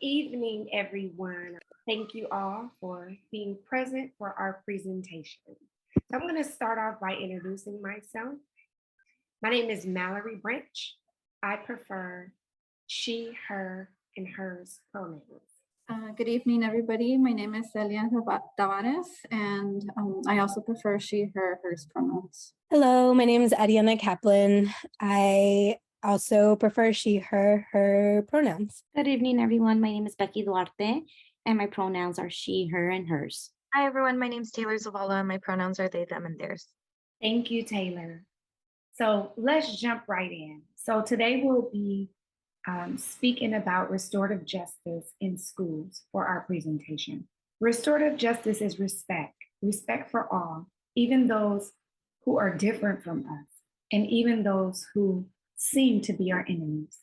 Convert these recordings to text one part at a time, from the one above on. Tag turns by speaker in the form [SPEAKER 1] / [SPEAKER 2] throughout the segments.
[SPEAKER 1] evening, everyone. Thank you all for being present for our presentation. So I'm going to start off by introducing myself. My name is Mallory Branch. I prefer she, her, and hers pronouns.
[SPEAKER 2] Good evening, everybody. My name is Celia Tavares, and I also prefer she, her, hers pronouns.
[SPEAKER 3] Hello, my name is Adiana Kaplan. I also prefer she, her pronouns.
[SPEAKER 4] Good evening, everyone. My name is Becky Duarte, and my pronouns are she, her, and hers.
[SPEAKER 5] Hi, everyone. My name is Taylor Zavala, and my pronouns are they, them, and theirs.
[SPEAKER 1] Thank you, Taylor. So let's jump right in. So today we'll be speaking about restorative justice in schools for our presentation. Restorative justice is respect for all, even those who are different from us, and even those who seem to be our enemies.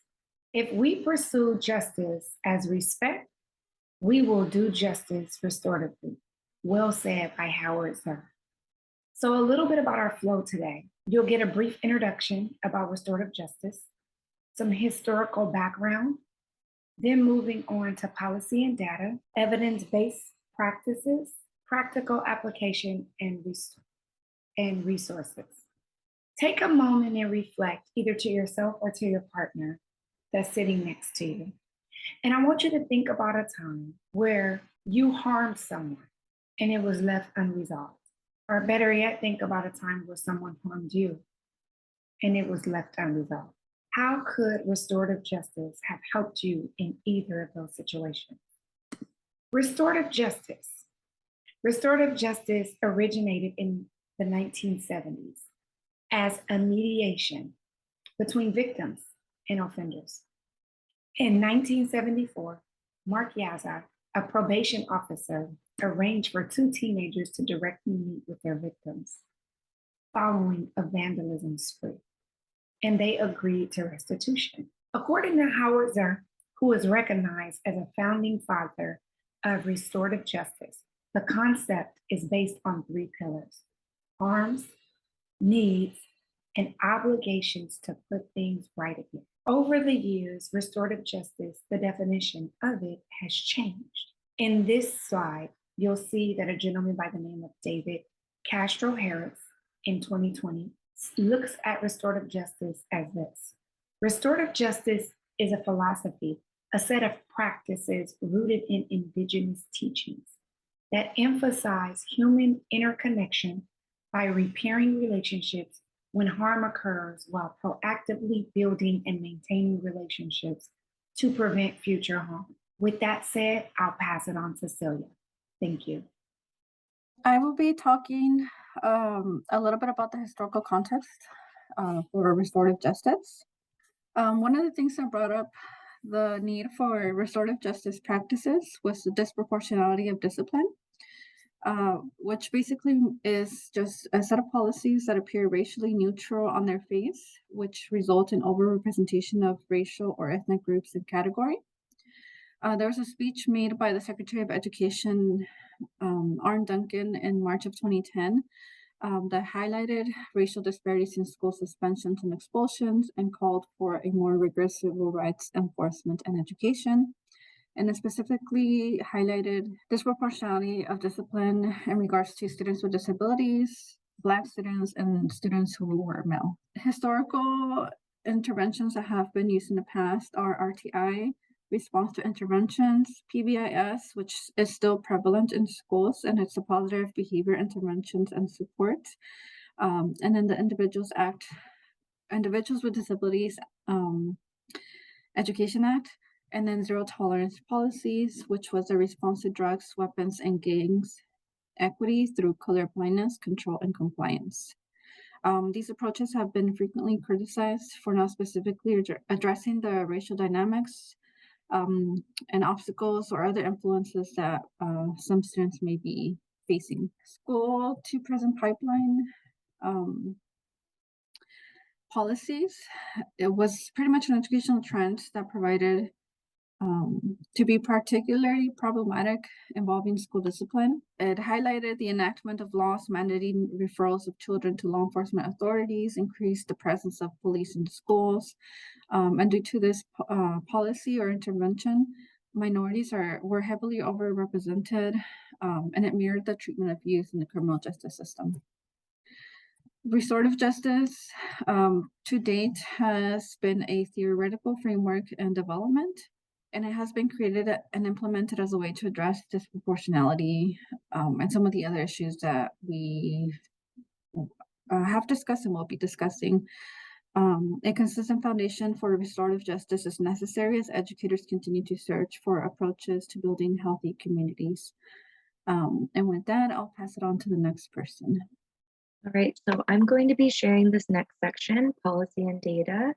[SPEAKER 1] If we pursue justice as respect, we will do justice restoratively. Well said by Howard Sir. So a little bit about our flow today. You'll get a brief introduction about restorative justice, some historical background, then moving on to policy and data, evidence-based practices, practical application, and resources. Take a moment and reflect either to yourself or to your partner that's sitting next to you. And I want you to think about a time where you harmed someone and it was left unresolved. Or better yet, think about a time where someone harmed you and it was left unresolved. How could restorative justice have helped you in either of those situations? Restorative justice. Restorative justice originated in the 1970s as a mediation between victims and offenders. In 1974, Mark Yazza, a probation officer, arranged for two teenagers to directly meet with their victims following a vandalism spree, and they agreed to restitution. According to Howard Sir, who is recognized as a founding father of restorative justice, the concept is based on three pillars: harms, needs, and obligations to put things right again. Over the years, restorative justice, the definition of it has changed. In this slide, you'll see that a gentleman by the name of David Castro Harris in 2020 looks at restorative justice as this. Restorative justice is a philosophy, a set of practices rooted in indigenous teachings that emphasize human interconnection by repairing relationships when harm occurs while proactively building and maintaining relationships to prevent future harm. With that said, I'll pass it on to Celia. Thank you.
[SPEAKER 2] I will be talking a little bit about the historical context for restorative justice. One of the things that brought up the need for restorative justice practices was the disproportionality of discipline, which basically is just a set of policies that appear racially neutral on their face, which result in overrepresentation of racial or ethnic groups and category. There was a speech made by the Secretary of Education, Arne Duncan, in March of 2010 that highlighted racial disparities in school suspensions and expulsions and called for a more rigorous civil rights enforcement and education. And it specifically highlighted disproportionality of discipline in regards to students with disabilities, Black students, and students who were male. Historical interventions that have been used in the past are RTI, response to interventions, PBIS, which is still prevalent in schools, and it's a positive behavior interventions and support. And then the Individuals Act, Individuals with Disabilities Education Act, and then zero tolerance policies, which was a response to drugs, weapons, and gangs equity through colorblindness, control, and compliance. These approaches have been frequently criticized for not specifically addressing the racial dynamics and obstacles or other influences that some students may be facing. School to prison pipeline policies, it was pretty much an educational trend that provided to be particularly problematic involving school discipline. It highlighted the enactment of laws mandating referrals of children to law enforcement authorities, increased the presence of police in schools, and due to this policy or intervention, minorities were heavily overrepresented, and it mirrored the treatment of youth in the criminal justice system. Restorative justice to date has been a theoretical framework and development, and it has been created and implemented as a way to address disproportionality and some of the other issues that we have discussed and will be discussing. A consistent foundation for restorative justice is necessary as educators continue to search for approaches to building healthy communities. And with that, I'll pass it on to the next person.
[SPEAKER 5] All right, so I'm going to be sharing this next section, policy and data,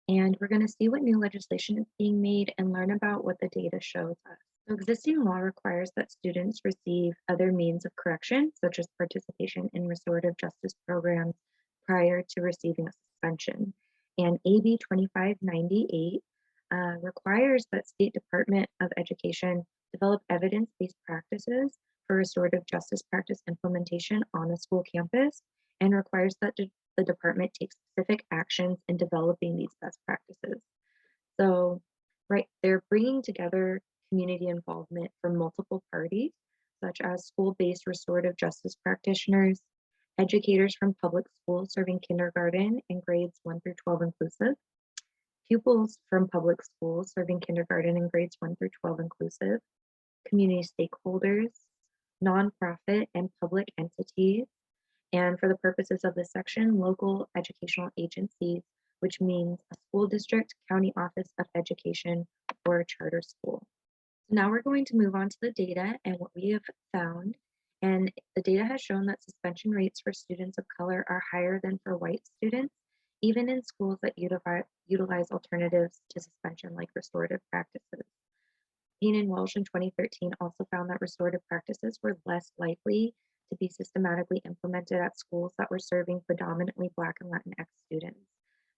[SPEAKER 5] and we're going to see what new legislation is being made and learn about what the data shows us. So existing law requires that students receive other means of correction, such as participation in restorative justice programs prior to receiving a suspension. And AB 2598 requires that State Department of Education develop evidence-based practices for restorative justice practice implementation on a school campus, and requires that the department take specific actions in developing these best practices. So, right, they're bringing together community involvement from multiple parties, such as school-based restorative justice practitioners, educators from public schools serving kindergarten and grades 1 through 12 inclusive, pupils from public schools serving kindergarten and grades 1 through 12 inclusive, community stakeholders, nonprofit and public entities, and for the purposes of this section, local educational agencies, which means a school district, county office of education, or a charter school. So now we're going to move on to the data and what we have found. And the data has shown that suspension rates for students of color are higher than for white students, even in schools that utilize alternatives to suspension like restorative practices. Payne and Walsh in 2013 also found that restorative practices were less likely to be systematically implemented at schools that were serving predominantly Black and Latinx students,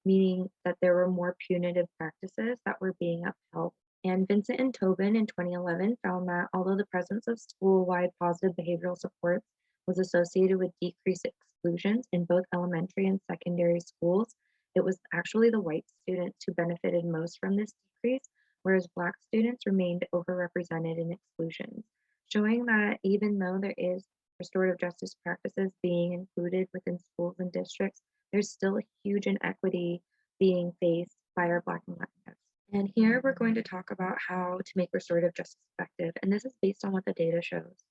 [SPEAKER 5] meaning that there were more punitive practices that were being upheld. And Vincent and Tobin in 2011 found that although the presence of school-wide positive behavioral supports was associated with decreased exclusions in both elementary and secondary schools, it was actually the white students who benefited most from this decrease, whereas Black students remained overrepresented in exclusions, showing that even though there is restorative justice practices being included within schools and districts, there's still a huge inequity being faced by our Black and Latinx. And here we're going to talk about how to make restorative justice effective, and this is based on what the data shows.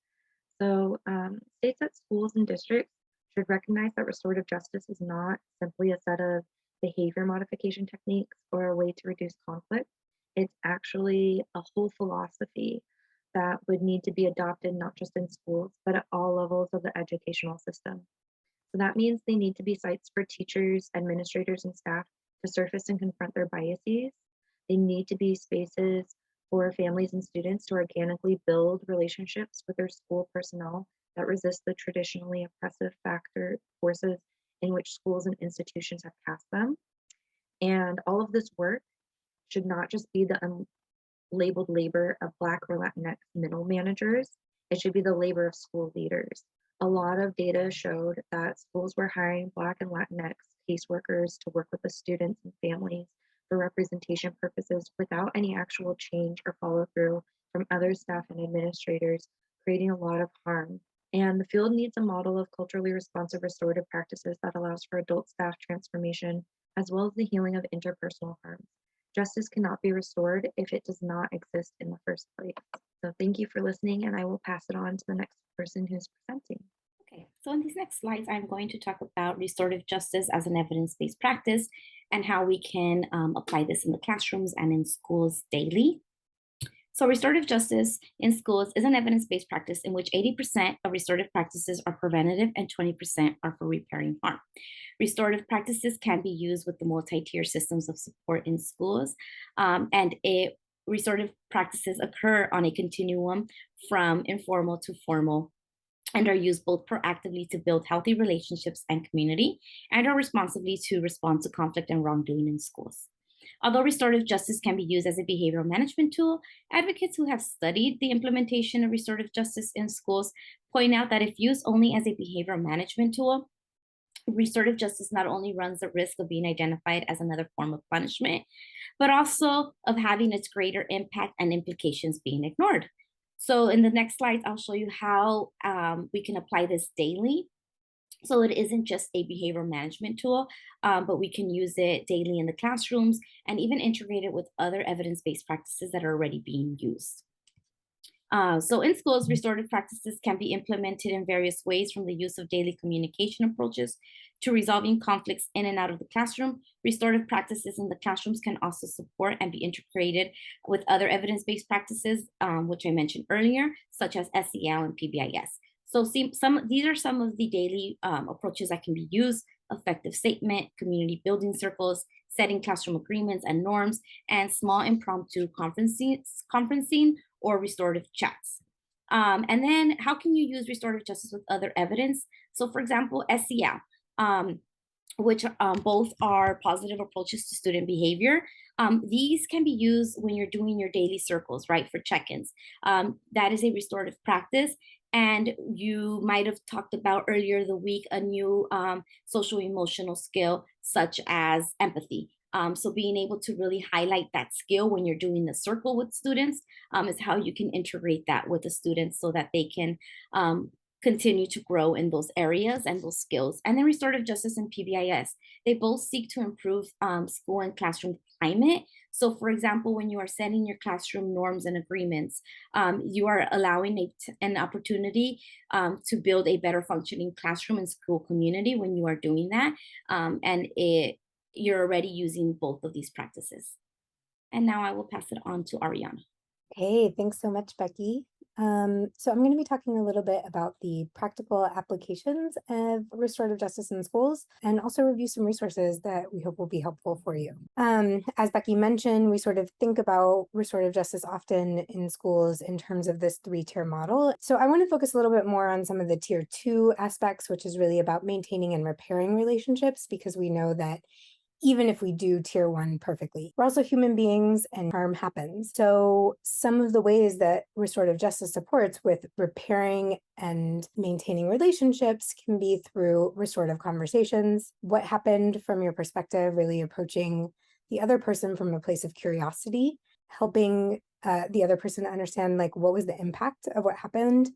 [SPEAKER 5] So states that schools and districts should recognize that restorative justice is not simply a set of behavior modification techniques or a way to reduce conflict. It's actually a whole philosophy that would need to be adopted not just in schools, but at all levels of the educational system. So that means they need to be sites for teachers, administrators, and staff to surface and confront their biases. They need to be spaces for families and students to organically build relationships with their school personnel that resist the traditionally oppressive forces in which schools and institutions have cast them. And all of this work should not just be the labeled labor of Black or Latinx middle managers. It should be the labor of school leaders. A lot of data showed that schools were hiring Black and Latinx caseworkers to work with the students and families for representation purposes without any actual change or follow through from other staff and administrators, creating a lot of harm. And the field needs a model of culturally responsive restorative practices that allows for adult staff transformation, as well as the healing of interpersonal harms. Justice cannot be restored if it does not exist in the first place. So thank you for listening, and I will pass it on to the next person who's presenting.
[SPEAKER 4] Okay, so in these next slides, I'm going to talk about restorative justice as an evidence-based practice and how we can apply this in the classrooms and in schools daily. So restorative justice in schools is an evidence-based practice in which 80% of restorative practices are preventative and 20% are for repairing harm. Restorative practices can be used with the multi-tier systems of support in schools, restorative practices occur on a continuum from informal to formal and are used both proactively to build healthy relationships and community, and are responsibly to respond to conflict and wrongdoing in schools. Although restorative justice can be used as a behavioral management tool, advocates who have studied the implementation of restorative justice in schools point out that if used only as a behavioral management tool, restorative justice not only runs the risk of being identified as another form of punishment, but also of having its greater impact and implications being ignored. So in the next slides, I'll show you how we can apply this daily. So it isn't just a behavior management tool, but we can use it daily in the classrooms and even integrate it with other evidence-based practices that are already being used. So in schools, restorative practices can be implemented in various ways, from the use of daily communication approaches to resolving conflicts in and out of the classroom. Restorative practices in the classrooms can also support and be integrated with other evidence-based practices, which I mentioned earlier, such as SEL and PBIS. So these are some of the daily approaches that can be used: effective statement, community building circles, setting classroom agreements and norms, and small impromptu conferencing or restorative chats. And then how can you use restorative justice with other evidence? So for example, SEL, which both are positive approaches to student behavior. These can be used when you're doing your daily circles, right, for check-ins. That is a restorative practice. And you might have talked about earlier the week a new social emotional skill such as empathy. So being able to really highlight that skill when you're doing the circle with students is how you can integrate that with the students so that they can continue to grow in those areas and those skills. And then restorative justice and PBIS, they both seek to improve school and classroom climate. So for example, when you are setting your classroom norms and agreements, you are allowing an opportunity to build a better functioning classroom and school community when you are doing that. And you're already using both of these practices. And now I will pass it on to Ariana.
[SPEAKER 3] Hey, thanks so much, Becky. So I'm going to be talking a little bit about the practical applications of restorative justice in schools, and also review some resources that we hope will be helpful for you. As Becky mentioned, we sort of think about restorative justice often in schools in terms of this 3-tier model. So I want to focus a little bit more on some of the tier 2 aspects, which is really about maintaining and repairing relationships, because we know that even if we do tier 1 perfectly, we're also human beings and harm happens. So some of the ways that restorative justice supports with repairing and maintaining relationships can be through restorative conversations. What happened from your perspective, really approaching the other person from a place of curiosity, helping the other person to understand like what was the impact of what happened,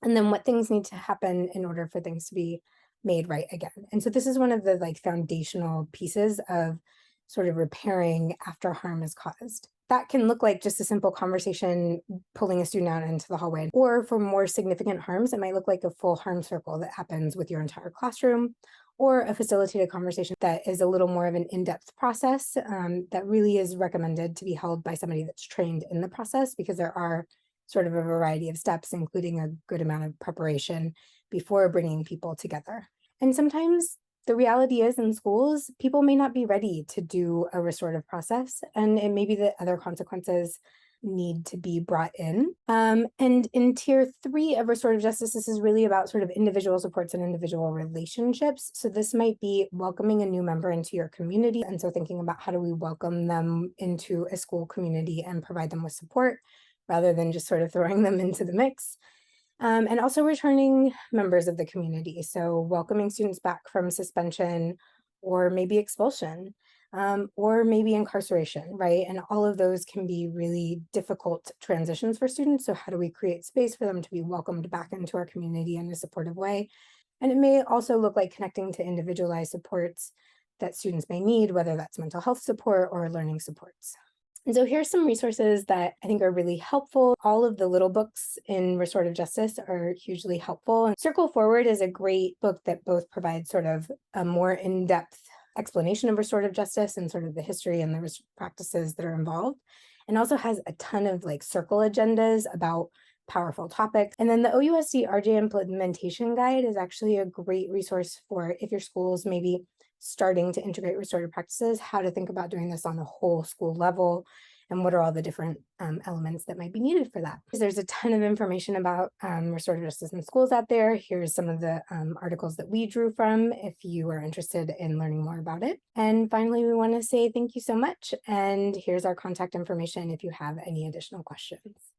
[SPEAKER 3] and then what things need to happen in order for things to be made right again. And so this is one of the like foundational pieces of sort of repairing after harm is caused. That can look like just a simple conversation, pulling a student out into the hallway, or for more significant harms, it might look like a full harm circle that happens with your entire classroom, or a facilitated conversation that is a little more of an in-depth process that really is recommended to be held by somebody that's trained in the process, because there are sort of a variety of steps, including a good amount of preparation before bringing people together. And sometimes the reality is in schools, people may not be ready to do a restorative process, and it may be that other consequences need to be brought in. And in tier 3 of restorative justice, this is really about sort of individual supports and individual relationships. So this might be welcoming a new member into your community. And so thinking about how do we welcome them into a school community and provide them with support, rather than just sort of throwing them into the mix. And also returning members of the community. So welcoming students back from suspension or maybe expulsion, or maybe incarceration, right? And all of those can be really difficult transitions for students. So how do we create space for them to be welcomed back into our community in a supportive way? And it may also look like connecting to individualized supports that students may need, whether that's mental health support or learning supports. And so here's some resources that I think are really helpful. All of the little books in restorative justice are hugely helpful. And Circle Forward is a great book that both provides sort of a more in-depth explanation of restorative justice and sort of the history and the practices that are involved, and also has a ton of like circle agendas about powerful topics. And then the OUSD RJ implementation guide is actually a great resource for if your school's maybe starting to integrate restorative practices, how to think about doing this on a whole school level, and what are all the different elements that might be needed for that. There's a ton of information about restorative justice in schools out there. Here's some of the articles that we drew from if you are interested in learning more about it. And finally, we want to say thank you so much. And here's our contact information if you have any additional questions.